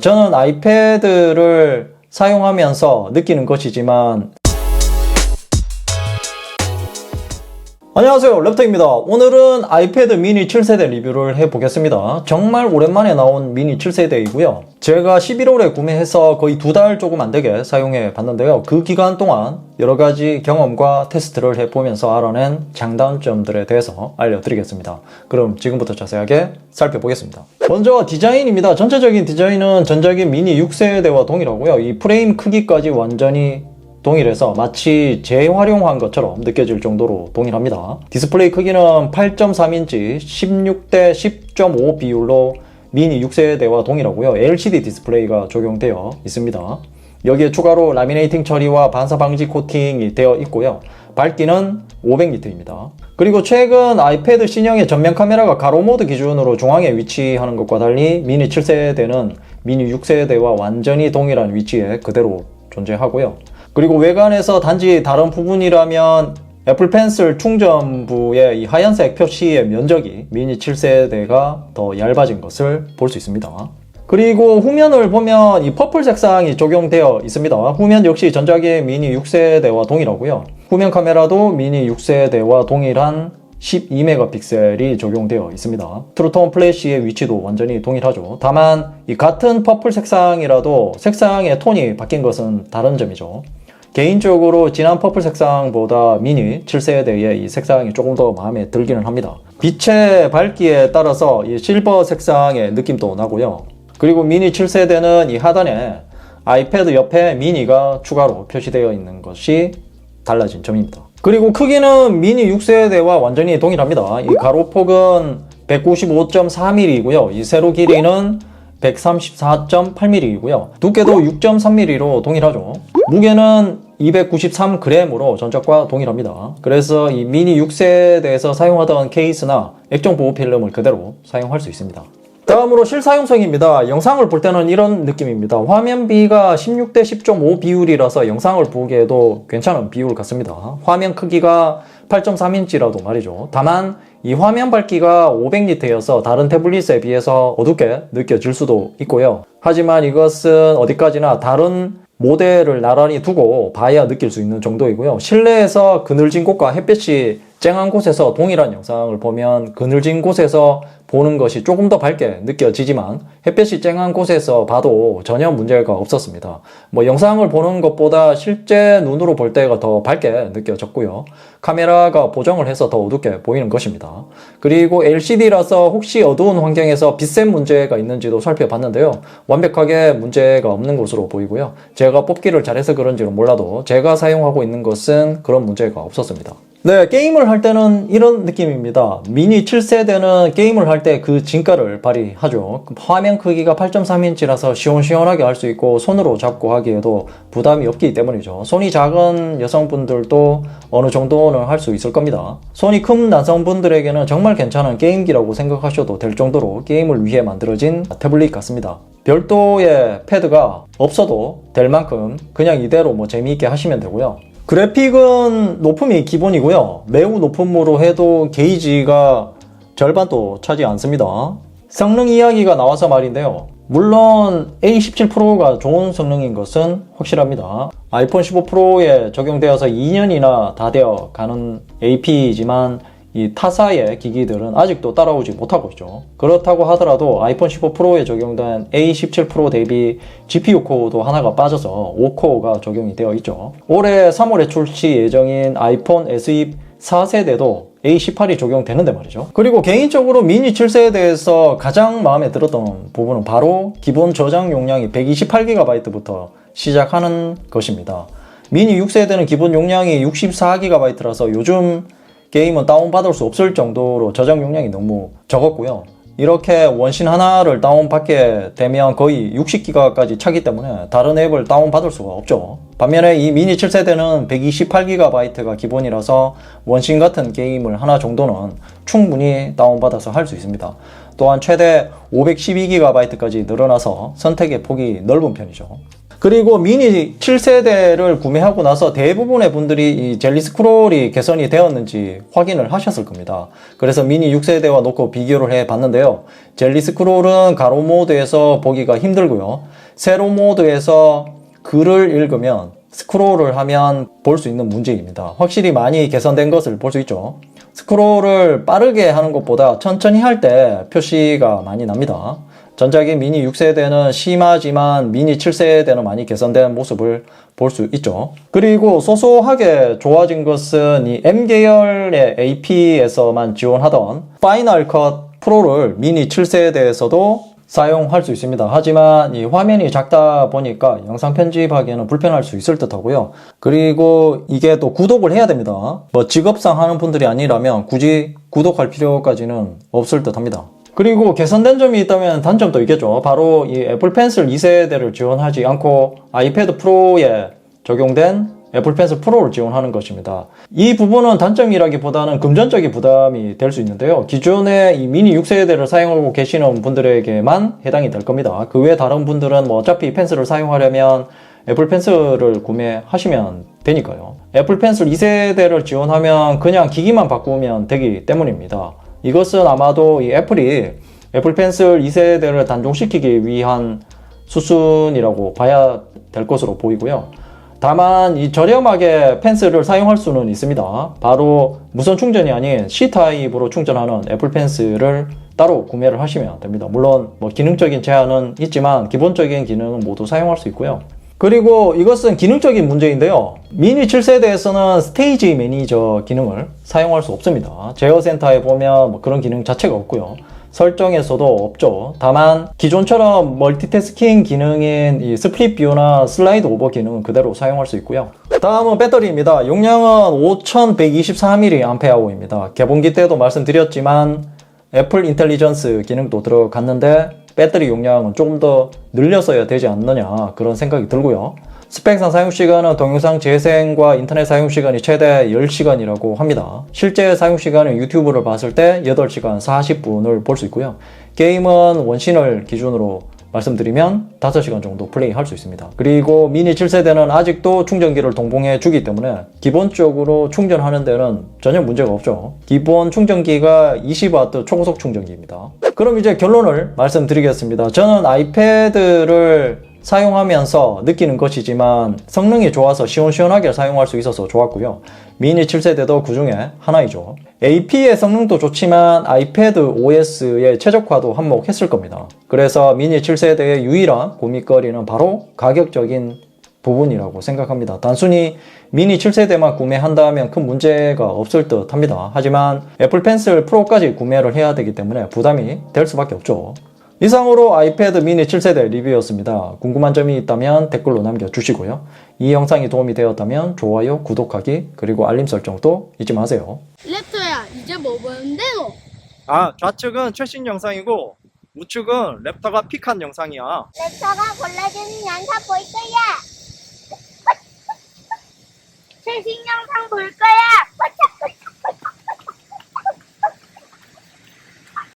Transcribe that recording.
저는 아이패드를 사용하면서 느끼는 것이지만 안녕하세요, 랩터입니다. 오늘은 아이패드 미니 7세대 리뷰를 해보겠습니다. 정말 오랜만에 나온 미니 7세대이고요. 제가 11월에 구매해서 거의 2달 조금 안되게 사용해 봤는데요. 그 기간 동안 여러가지 경험과 테스트를 해보면서 알아낸 장단점들에 대해서 알려드리겠습니다. 그럼 지금부터 자세하게 살펴보겠습니다. 먼저 디자인입니다. 전체적인 디자인은 전작의 미니 6세대와 동일하고요. 이 프레임 크기까지 완전히 동일해서 마치 재활용한 것처럼 느껴질 정도로 동일합니다. 디스플레이 크기는 8.3인치 16대 10.5 비율로 미니 6세대와 동일하고요. LCD 디스플레이가 적용되어 있습니다. 여기에 추가로 라미네이팅 처리와 반사 방지 코팅이 되어 있고요. 밝기는 500니트입니다. 그리고 최근 아이패드 신형의 전면 카메라가 가로 모드 기준으로 중앙에 위치하는 것과 달리 미니 7세대는 미니 6세대와 완전히 동일한 위치에 그대로 존재하고요. 그리고 외관에서 단지 다른 부분이라면 애플 펜슬 충전부의 이 하얀색 표시의 면적이 미니 7세대가 더 얇아진 것을 볼 수 있습니다. 그리고 후면을 보면 이 퍼플 색상이 적용되어 있습니다. 후면 역시 전작의 미니 6세대와 동일하고요. 후면 카메라도 미니 6세대와 동일한 12메가픽셀이 적용되어 있습니다. 트루톤 플래시의 위치도 완전히 동일하죠. 다만 이 같은 퍼플 색상이라도 색상의 톤이 바뀐 것은 다른 점이죠. 개인적으로 진한 퍼플 색상보다 미니 7세대의 이 색상이 조금 더 마음에 들기는 합니다. 빛의 밝기에 따라서 이 실버 색상의 느낌도 나고요. 그리고 미니 7세대는 이 하단에 아이패드 옆에 미니가 추가로 표시되어 있는 것이 달라진 점입니다. 그리고 크기는 미니 6세대와 완전히 동일합니다. 이 가로폭은 195.4mm이고요. 이 세로 길이는 134.8mm이고요. 두께도 6.3mm로 동일하죠. 무게는 293g으로 전작과 동일합니다. 그래서 이 미니 6세대에서 사용하던 케이스나 액정 보호 필름을 그대로 사용할 수 있습니다. 다음으로 실사용성입니다. 영상을 볼 때는 이런 느낌입니다. 화면비가 16대 10.5 비율이라서 영상을 보기에도 괜찮은 비율 같습니다. 화면 크기가 8.3인치라도 말이죠. 다만 이 화면 밝기가 500니트여서 다른 태블릿에 비해서 어둡게 느껴질 수도 있고요. 하지만 이것은 어디까지나 다른 모델을 나란히 두고 봐야 느낄 수 있는 정도이고요. 실내에서 그늘진 곳과 햇볕이 쨍한 곳에서 동일한 영상을 보면 그늘진 곳에서 보는 것이 조금 더 밝게 느껴지지만 햇볕이 쨍한 곳에서 봐도 전혀 문제가 없었습니다. 영상을 보는 것보다 실제 눈으로 볼 때가 더 밝게 느껴졌고요. 카메라가 보정을 해서 더 어둡게 보이는 것입니다. 그리고 LCD라서 혹시 어두운 환경에서 빛샘 문제가 있는지도 살펴봤는데요. 완벽하게 문제가 없는 것으로 보이고요. 제가 뽑기를 잘해서 그런지는 몰라도 제가 사용하고 있는 것은 그런 문제가 없었습니다. 네, 게임을 할 때는 이런 느낌입니다. 미니 7세대는 게임을 할 때 그 진가를 발휘하죠. 화면 크기가 8.3인치라서 시원시원하게 할 수 있고 손으로 잡고 하기에도 부담이 없기 때문이죠. 손이 작은 여성분들도 어느 정도는 할 수 있을 겁니다. 손이 큰 남성분들에게는 정말 괜찮은 게임기라고 생각하셔도 될 정도로 게임을 위해 만들어진 태블릿 같습니다. 별도의 패드가 없어도 될 만큼 그냥 이대로 재미있게 하시면 되고요. 그래픽은 높음이 기본이고요. 매우 높음으로 해도 게이지가 절반도 차지 않습니다. 성능 이야기가 나와서 말인데요. 물론 A17 프로가 좋은 성능인 것은 확실합니다. 아이폰 15 프로에 적용되어서 2년이나 다 되어 가는 AP이지만 이 타사의 기기들은 아직도 따라오지 못하고 있죠. 그렇다고 하더라도 아이폰 15 프로에 적용된 A17 프로 대비 GPU 코어도 하나가 빠져서 5코어가 적용이 되어 있죠. 올해 3월에 출시 예정인 아이폰 SE 4세대도 A18이 적용되는데 말이죠. 그리고 개인적으로 미니 7세대에서 가장 마음에 들었던 부분은 바로 기본 저장 용량이 128GB부터 시작하는 것입니다. 미니 6세대는 기본 용량이 64GB라서 요즘 게임은 다운받을 수 없을 정도로 저장 용량이 너무 적었고요. 이렇게 원신 하나를 다운받게 되면 거의 60기가까지 차기 때문에 다른 앱을 다운받을 수가 없죠. 반면에 이 미니 7세대는 128GB가 기본이라서 원신 같은 게임을 하나 정도는 충분히 다운받아서 할 수 있습니다. 또한 최대 512GB까지 늘어나서 선택의 폭이 넓은 편이죠. 그리고 미니 7세대를 구매하고 나서 대부분의 분들이 이 젤리 스크롤이 개선이 되었는지 확인을 하셨을 겁니다. 그래서 미니 6세대와 놓고 비교를 해 봤는데요. 젤리 스크롤은 가로 모드에서 보기가 힘들고요. 세로 모드에서 글을 읽으면 스크롤을 하면 볼 수 있는 문제입니다. 확실히 많이 개선된 것을 볼 수 있죠. 스크롤을 빠르게 하는 것보다 천천히 할 때 표시가 많이 납니다. 전작인 미니 6세대는 심하지만 미니 7세대는 많이 개선된 모습을 볼 수 있죠. 그리고 소소하게 좋아진 것은 이 M계열의 AP에서만 지원하던 파이널 컷 프로를 미니 7세대에서도 사용할 수 있습니다. 하지만 이 화면이 작다 보니까 영상 편집하기에는 불편할 수 있을 듯 하고요. 그리고 이게 또 구독을 해야 됩니다. 뭐 직업상 하는 분들이 아니라면 굳이 구독할 필요까지는 없을 듯 합니다. 그리고 개선된 점이 있다면 단점도 있겠죠. 바로 이 애플 펜슬 2세대를 지원하지 않고 아이패드 프로에 적용된 애플 펜슬 프로를 지원하는 것입니다. 이 부분은 단점이라기보다는 금전적인 부담이 될 수 있는데요. 기존에 이 미니 6세대를 사용하고 계시는 분들에게만 해당이 될 겁니다. 그 외 다른 분들은 뭐 어차피 펜슬을 사용하려면 애플 펜슬을 구매하시면 되니까요. 애플 펜슬 2세대를 지원하면 그냥 기기만 바꾸면 되기 때문입니다. 이것은 아마도 이 애플이 애플 펜슬 2세대를 단종시키기 위한 수순이라고 봐야 될 것으로 보이고요. 다만 이 저렴하게 펜슬을 사용할 수는 있습니다. 바로 무선 충전이 아닌 C타입으로 충전하는 애플 펜슬을 따로 구매를 하시면 됩니다. 물론 뭐 기능적인 제한은 있지만 기본적인 기능은 모두 사용할 수 있고요. 그리고 이것은 기능적인 문제인데요. 미니 7세대에서는 스테이지 매니저 기능을 사용할 수 없습니다. 제어센터에 보면 뭐 그런 기능 자체가 없고요. 설정에서도 없죠. 다만 기존처럼 멀티태스킹 기능인 이 스플릿 뷰나 슬라이드 오버 기능은 그대로 사용할 수 있고요. 다음은 배터리입니다. 용량은 5123mAh입니다. 개봉기 때도 말씀드렸지만 애플 인텔리전스 기능도 들어갔는데 배터리 용량은 조금 더 늘렸어야 되지 않느냐 그런 생각이 들고요. 스펙상 사용시간은 동영상 재생과 인터넷 사용시간이 최대 10시간이라고 합니다. 실제 사용시간은 유튜브를 봤을 때 8시간 40분을 볼 수 있고요. 게임은 원신을 기준으로 말씀드리면 5시간 정도 플레이할 수 있습니다. 그리고 미니 7세대는 아직도 충전기를 동봉해 주기 때문에 기본적으로 충전하는 데는 전혀 문제가 없죠. 기본 충전기가 20W 초고속 충전기입니다. 그럼 이제 결론을 말씀드리겠습니다. 저는 아이패드를 사용하면서 느끼는 것이지만 성능이 좋아서 시원시원하게 사용할 수 있어서 좋았고요. 미니 7세대도 그 중에 하나이죠. AP의 성능도 좋지만 아이패드 OS의 최적화도 한몫했을 겁니다. 그래서 미니 7세대의 유일한 고민거리는 바로 가격적인 부분이라고 생각합니다. 단순히 미니 7세대만 구매한다면 큰 문제가 없을 듯 합니다. 하지만 애플 펜슬 프로까지 구매를 해야 되기 때문에 부담이 될 수밖에 없죠. 이상으로 아이패드 미니 7세대 리뷰였습니다. 궁금한 점이 있다면 댓글로 남겨주시고요. 이 영상이 도움이 되었다면 좋아요, 구독하기, 그리고 알림 설정도 잊지 마세요. 랩터야, 이제 뭐 보는데 너? 좌측은 최신 영상이고 우측은 랩터가 픽한 영상이야. 랩터가 골라주는 영상 볼 거야. 최신 영상 볼 거야.